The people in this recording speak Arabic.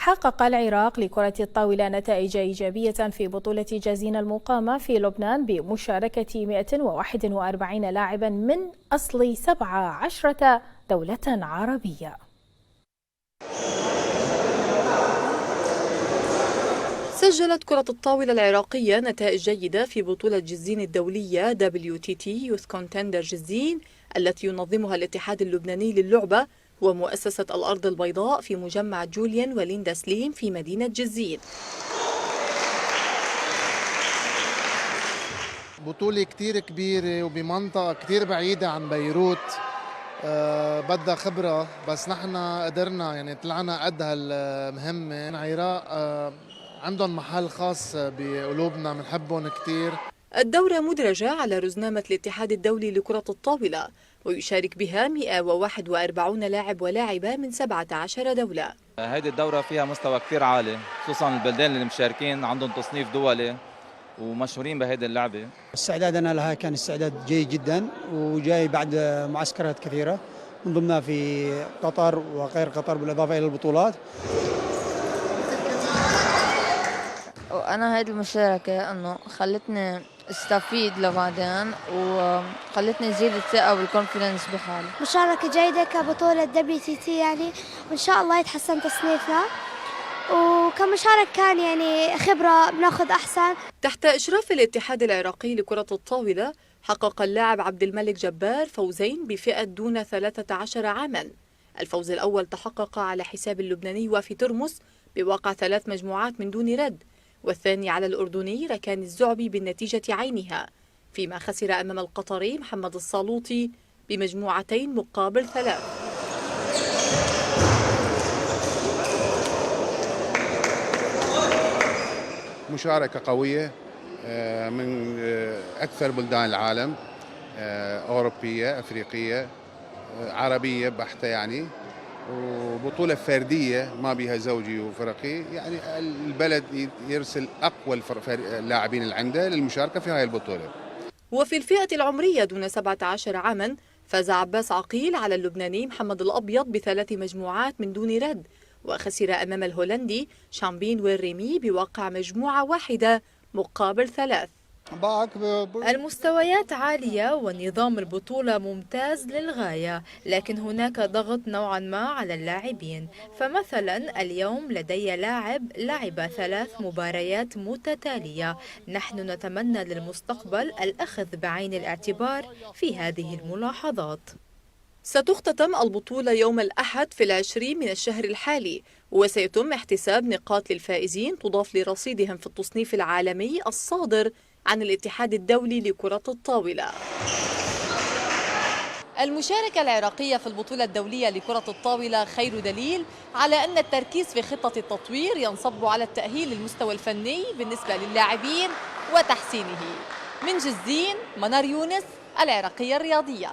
حقق العراق لكرة الطاولة نتائج إيجابية في بطولة جازين المقامة في لبنان بمشاركة 141 لاعبا من أصل 17 دولة عربية. سجلت كرة الطاولة العراقية نتائج جيدة في بطولة جزين الدولية WTT Youth Contender جزين التي ينظمها الاتحاد اللبناني للعبة ومؤسسة الأرض البيضاء في مجمع جوليان وليندا سليم في مدينة جزين. بطولة كتير كبيرة وبمنطقة كتير بعيدة عن بيروت، بدها خبرة، بس نحن قدرنا يعني طلعنا قد هالمهمة. العراق عندهم محل خاص بقلوبنا، بنحبهم كتير. الدورة مدرجة على رزنامة الاتحاد الدولي لكرة الطاولة ويشارك بها 141 لاعب ولاعبة من 17 دولة. هذه الدورة فيها مستوى كتير عالي، خصوصا البلدان اللي مشاركين عندهم تصنيف دولي ومشهورين بهذه اللعبة. استعدادنا لها كان استعداد جيد جدا، وجاي بعد معسكرات كثيرة من ضمنها في قطر وغير قطر بالإضافة إلى البطولات. وأنا هذه المشاركة أنه خلتني استفيد لبعدين وخلتني زيد الثقة والكونفidence بحالي. مشاركة جيدة كبطولة WTT يعني، وإن شاء الله يتحسن تصنيفنا، وكمشارك كان يعني خبرة بناخذ أحسن. تحت إشراف الاتحاد العراقي لكرة الطاولة حقق اللاعب عبد الملك جبار فوزين بفئة دون 13 عاما. الفوز الأول تحقق على حساب اللبناني وافي ترمس بواقع 3 مجموعات من دون رد، والثاني على الأردني ركان الزعبي بالنتيجة عينها، فيما خسر أمام القطري محمد الصالوطي بمجموعتين مقابل 3. مشاركة قوية من أكثر بلدان العالم، أوروبية، أفريقية، عربية بحتة يعني، وبطولة فردية ما بها زوجي وفرقي، يعني البلد يرسل أقوى اللاعبين اللي عنده للمشاركة في هاي البطولة. وفي الفئة العمرية دون 17 عاما فاز عباس عقيل على اللبناني محمد الأبيض ب3 مجموعات من دون رد، وخسر أمام الهولندي شامبين ويريمي بواقع مجموعة واحدة مقابل 3. المستويات عالية ونظام البطولة ممتاز للغاية، لكن هناك ضغط نوعا ما على اللاعبين. فمثلا اليوم لدي لاعب لعب 3 مباريات متتالية. نحن نتمنى للمستقبل الأخذ بعين الاعتبار في هذه الملاحظات. ستختتم البطولة يوم الأحد في 20 من الشهر الحالي، وسيتم احتساب نقاط للفائزين تضاف لرصيدهم في التصنيف العالمي الصادر عن الاتحاد الدولي لكرة الطاولة. المشاركة العراقية في البطولة الدولية لكرة الطاولة خير دليل على أن التركيز في خطة التطوير ينصب على التأهيل للمستوى الفني بالنسبة للاعبين وتحسينه. من جزين، منار يونس، العراقية الرياضية.